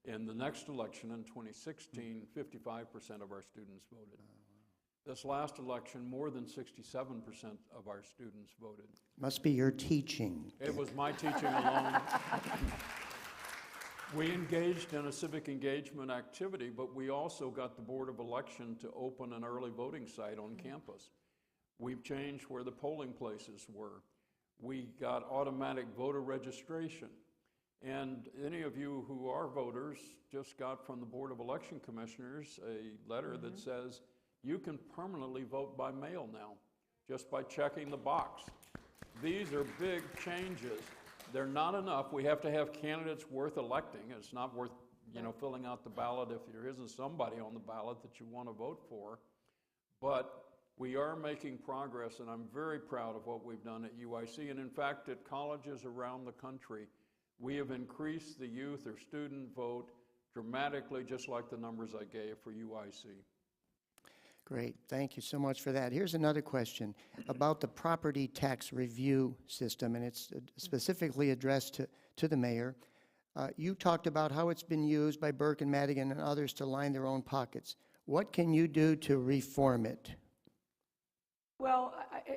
In the next election in 2016, 55% of our students voted. This last election, more than 67% of our students voted. Must be your teaching. It was my teaching alone. We engaged in a civic engagement activity, but we also got the Board of Election to open an early voting site on campus. We've changed where the polling places were. We got automatic voter registration. And any of you who are voters just got from the Board of Election Commissioners a letter that says you can permanently vote by mail now, just by checking the box. These are big changes. They're not enough. We have to have candidates worth electing. It's not worth, you know, filling out the ballot if there isn't somebody on the ballot that you want to vote for. But we are making progress, and I'm very proud of what we've done at UIC. And in fact, at colleges around the country, we have increased the youth or student vote dramatically, just like the numbers I gave for UIC. Great, thank you so much for that. Here's another question about the property tax review system, and it's specifically addressed to the mayor. You talked about how it's been used by Burke and Madigan and others to line their own pockets. What can you do to reform it? Well,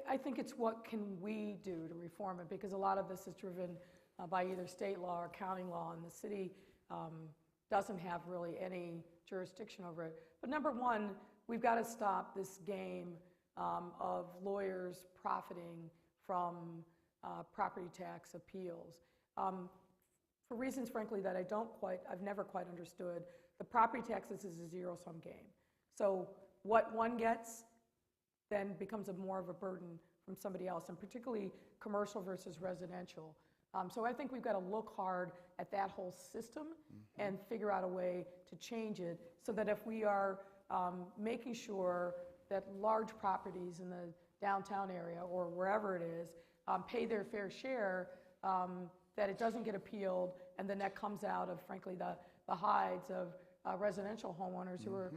I think it's what can we do to reform it, because a lot of this is driven by either state law or county law, and the city doesn't have really any jurisdiction over it. But number one, we've got to stop this game of lawyers profiting from property tax appeals. For reasons, frankly, that I've never quite understood, the property taxes is a zero-sum game. So what one gets then becomes more of a burden from somebody else, and particularly commercial versus residential. So I think we've got to look hard at that whole system and figure out a way to change it so that if we are making sure that large properties in the downtown area or wherever it is pay their fair share, that it doesn't get appealed, and then that comes out of, frankly, the hides of residential homeowners who are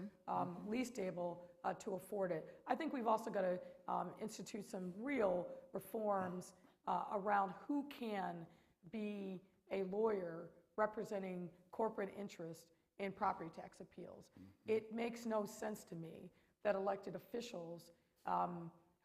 least able to afford it. I think we've also got to institute some real reforms around who can be a lawyer representing corporate interest in property tax appeals. It makes no sense to me that elected officials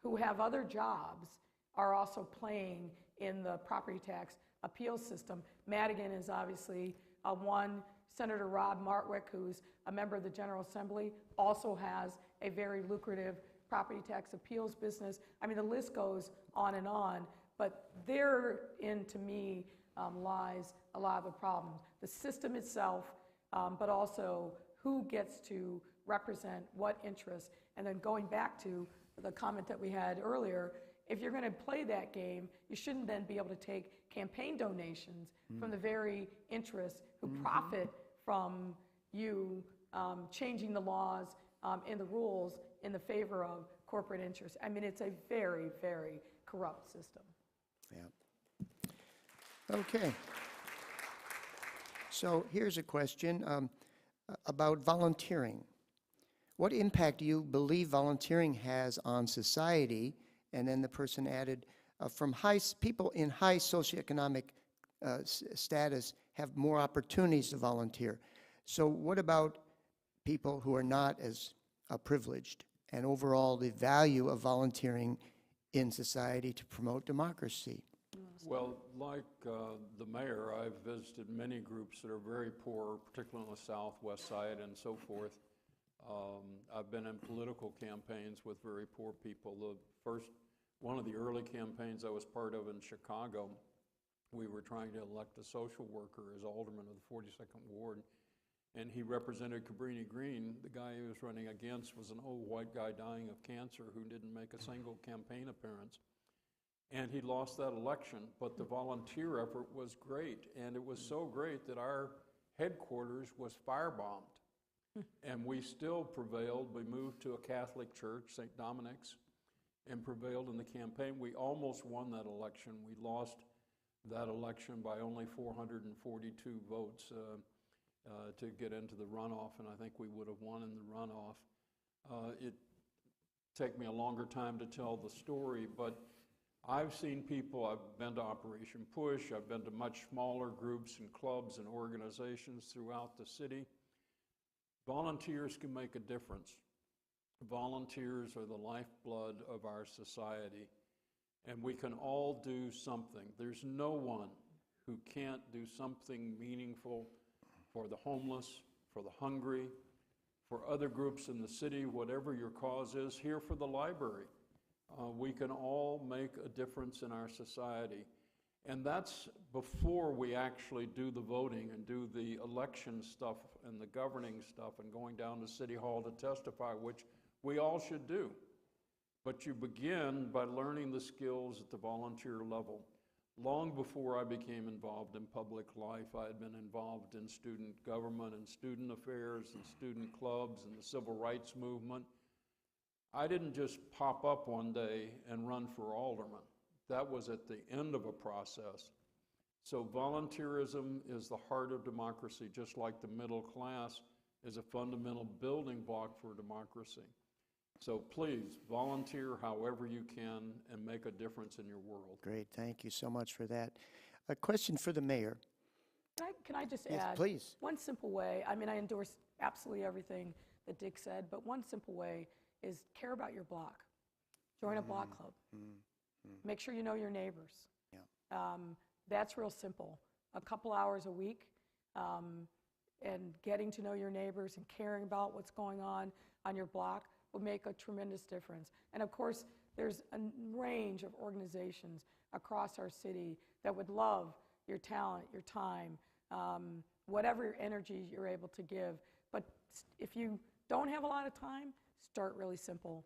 who have other jobs are also playing in the property tax appeal system. Madigan is obviously one. Senator Rob Martwick, who's a member of the General Assembly, also has a very lucrative property tax appeals business. I mean, the list goes on and on, but therein, to me, lies a lot of the problems. The system itself, but also who gets to represent what interests. And then going back to the comment that we had earlier, if you're going to play that game, you shouldn't then be able to take campaign donations from the very interests who profit from you changing the laws and the rules in the favor of corporate interests. I mean, it's a very, very corrupt system. Yeah. Okay. So here's a question about volunteering. What impact do you believe volunteering has on society? And then the person added, from people in high socioeconomic status have more opportunities to volunteer. So what about people who are not as privileged, and overall the value of volunteering in society to promote democracy? Well, like the mayor, I've visited many groups that are very poor, particularly on the southwest side and so forth. I've been in political campaigns with very poor people. One of the early campaigns I was part of in Chicago, we were trying to elect a social worker as alderman of the 42nd Ward, and he represented Cabrini Green. The guy he was running against was an old white guy dying of cancer who didn't make a single campaign appearance. And he lost that election, but the volunteer effort was great, and it was so great that our headquarters was firebombed. And we still prevailed. We moved to a Catholic church, St. Dominic's, and prevailed in the campaign. We almost won that election. We lost that election by only 442 votes to get into the runoff, and I think we would have won in the runoff. It take me a longer time to tell the story, but I've seen people, I've been to Operation Push, I've been to much smaller groups and clubs and organizations throughout the city. Volunteers can make a difference. Volunteers are the lifeblood of our society, and we can all do something. There's no one who can't do something meaningful for the homeless, for the hungry, for other groups in the city, whatever your cause is. Here for the library. We can all make a difference in our society. And that's before we actually do the voting and do the election stuff and the governing stuff and going down to City Hall to testify, which we all should do. But you begin by learning the skills at the volunteer level. Long before I became involved in public life, I had been involved in student government and student affairs and student clubs and the civil rights movement. I didn't just pop up one day and run for alderman. That was at the end of a process. So volunteerism is the heart of democracy, just like the middle class is a fundamental building block for democracy. So please, volunteer however you can and make a difference in your world. Great, thank you so much for that. A question for the mayor. Can I just Yes, add? please. One simple way, I mean, I endorse absolutely everything that Dick said, but one simple way is care about your block. Join a block club. Make sure you know your neighbors. Yeah. That's real simple. A couple hours a week and getting to know your neighbors and caring about what's going on your block would make a tremendous difference. And of course, there's a range of organizations across our city that would love your talent, your time, whatever your energy you're able to give. But if you don't have a lot of time, start really simple.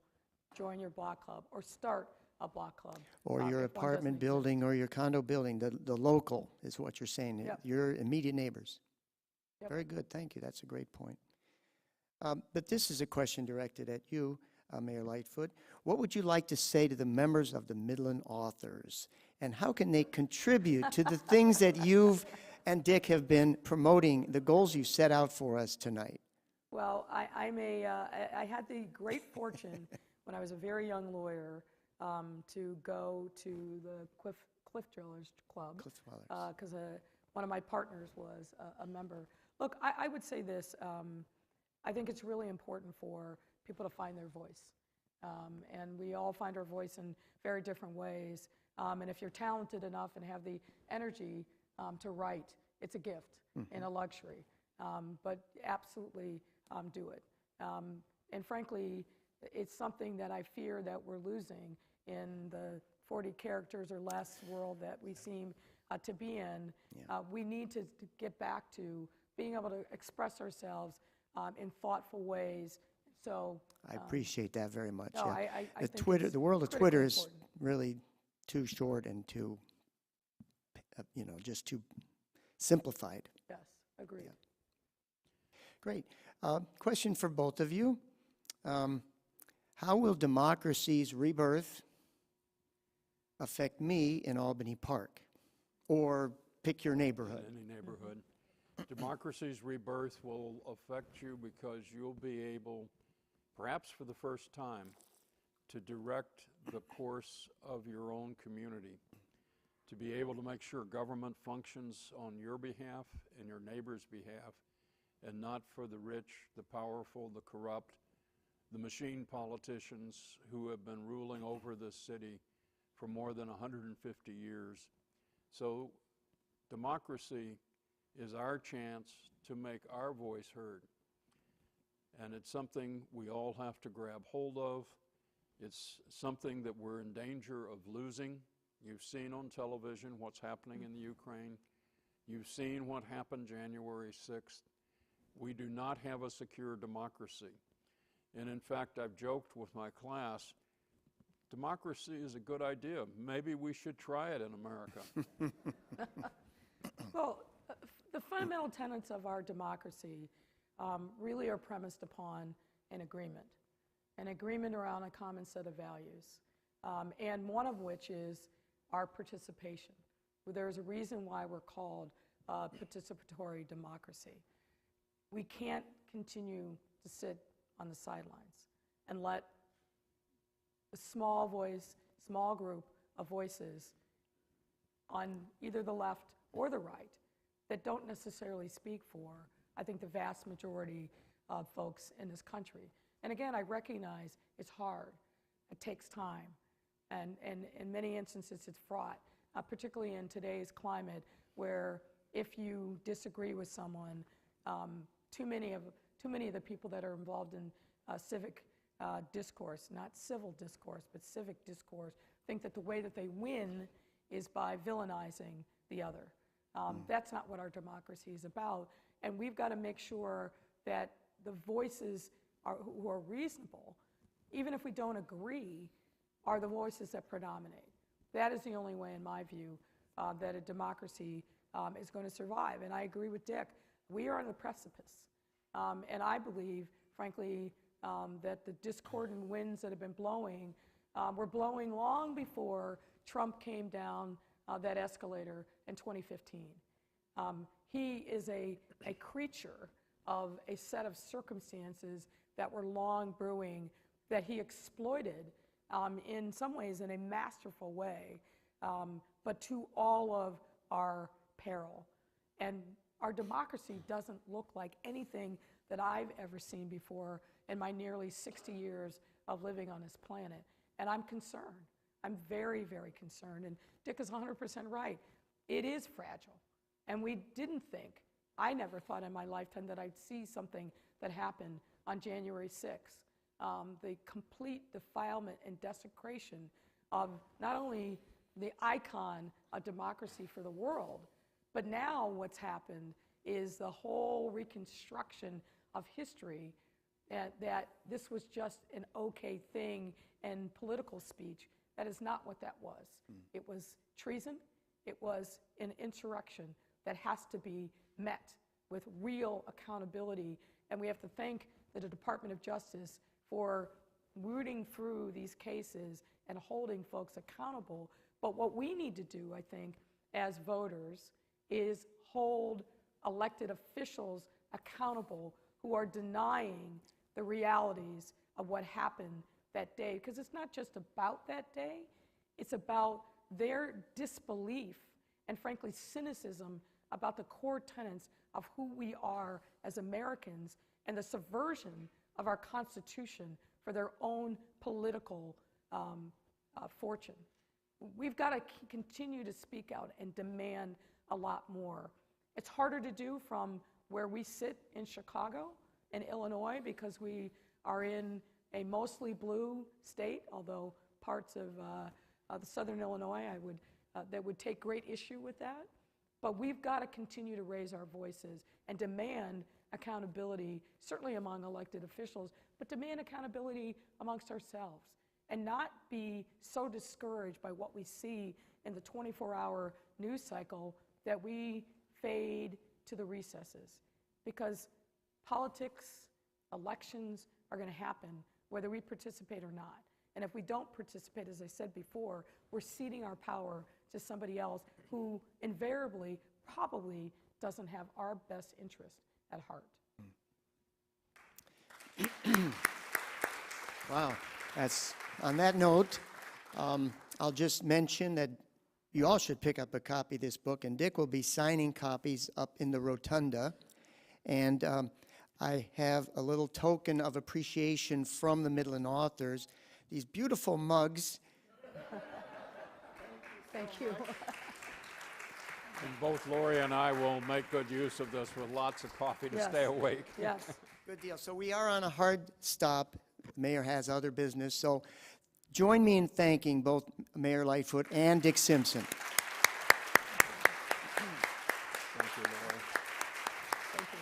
Join your block club or start a block club. Or your if one apartment doesn't building or your condo building, the local is what you're saying, Yep. your immediate neighbors. Yep. Very good, thank you, that's a great point. But this is a question directed at you, Mayor Lightfoot. What would you like to say to the members of the Midland Authors? And how can they contribute to the things that you've and Dick have been promoting, the goals you set out for us tonight? Well, I had the great fortune when I was a very young lawyer to go to the Cliff Dwellers Club. Cliff Dwellers. Because one of my partners was a member. Look, I would say this. I think it's really important for people to find their voice. And we all find our voice in very different ways. And if you're talented enough and have the energy to write, it's a gift and a luxury. But absolutely do it. And frankly, it's something that I fear that we're losing in the 40 characters or less world that we seem to be in. Yeah. We need to get back to being able to express ourselves in thoughtful ways. So I appreciate that very much. no, yeah. I The think Twitter, it's the world of critically Twitter is important. really too short and too, just too simplified. Yes, agreed. Yeah. Great. Question for both of you. How will democracy's rebirth affect me in Albany Park? Or pick your neighborhood. In any neighborhood. Democracy's rebirth will affect you because you'll be able, perhaps for the first time, to direct the course of your own community, to be able to make sure government functions on your behalf and your neighbor's behalf, and not for the rich, the powerful, the corrupt, the machine politicians who have been ruling over this city for more than 150 years. So democracy is our chance to make our voice heard. And it's something we all have to grab hold of. It's something that we're in danger of losing. You've seen on television what's happening in the Ukraine. You've seen what happened January 6th. We do not have a secure democracy. And in fact, I've joked with my class, democracy is a good idea. Maybe we should try it in America. Well, the fundamental tenets of our democracy really are premised upon an agreement around a common set of values, and one of which is our participation. There's a reason why we're called participatory democracy. We can't continue to sit on the sidelines and let a small group of voices on either the left or the right that don't necessarily speak for, I think, the vast majority of folks in this country. And again, I recognize it's hard. It takes time. And in many instances, it's fraught, particularly in today's climate where if you disagree with someone, too many of the people that are involved in civic discourse, not civil discourse, but civic discourse, think that the way that they win is by villainizing the other. That's not what our democracy is about. And we've got to make sure that the voices who are reasonable, even if we don't agree, are the voices that predominate. That is the only way, in my view, that a democracy is going to survive. And I agree with Dick. We are on the precipice. And I believe, frankly, that the discordant winds that have been blowing were blowing long before Trump came down that escalator in 2015. He is a creature of a set of circumstances that were long brewing that he exploited in some ways in a masterful way, but to all of our peril. And our democracy doesn't look like anything that I've ever seen before in my nearly 60 years of living on this planet. And I'm concerned. I'm very, very concerned. And Dick is 100% right. It is fragile. And we didn't think I never thought in my lifetime that I'd see something that happened on January 6th. The complete defilement and desecration of not only the icon of democracy for the world, but now what's happened is the whole reconstruction of history, that this was just an okay thing and political speech. That is not what that was. It was treason. It was an insurrection that has to be met with real accountability. And we have to thank the Department of Justice for rooting through these cases and holding folks accountable. But what we need to do, I think, as voters, is hold elected officials accountable who are denying the realities of what happened that day. Because it's not just about that day, it's about their disbelief and, frankly, cynicism about the core tenets of who we are as Americans and the subversion of our Constitution for their own political fortune. We've got to continue to speak out and demand a lot more. It's harder to do from where we sit in Chicago and Illinois because we are in a mostly blue state, although parts of the southern Illinois that would take great issue with that. But we've got to continue to raise our voices and demand accountability, certainly among elected officials, but demand accountability amongst ourselves and not be so discouraged by what we see in the 24-hour news cycle that we fade to the recesses. Because politics, elections are going to happen whether we participate or not. And if we don't participate, as I said before, we're ceding our power to somebody else who invariably probably doesn't have our best interest at heart. Wow. On that note, I'll just mention that you all should pick up a copy of this book, and Dick will be signing copies up in the rotunda. And I have a little token of appreciation from the Midland Authors, these beautiful mugs. Thank you. And both Lori and I will make good use of this with lots of coffee to Yes. stay awake. Yes. Good deal. So we are on a hard stop. The mayor has other business. So join me in thanking both Mayor Lightfoot and Dick Simpson. Thank you, Lori. Thank you.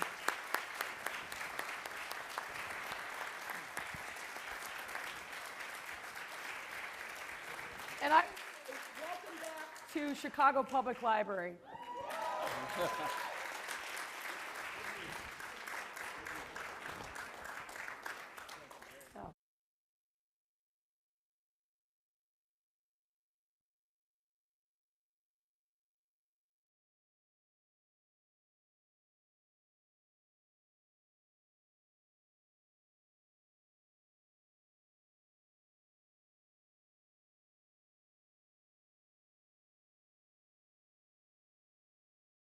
And welcome back to Chicago Public Library.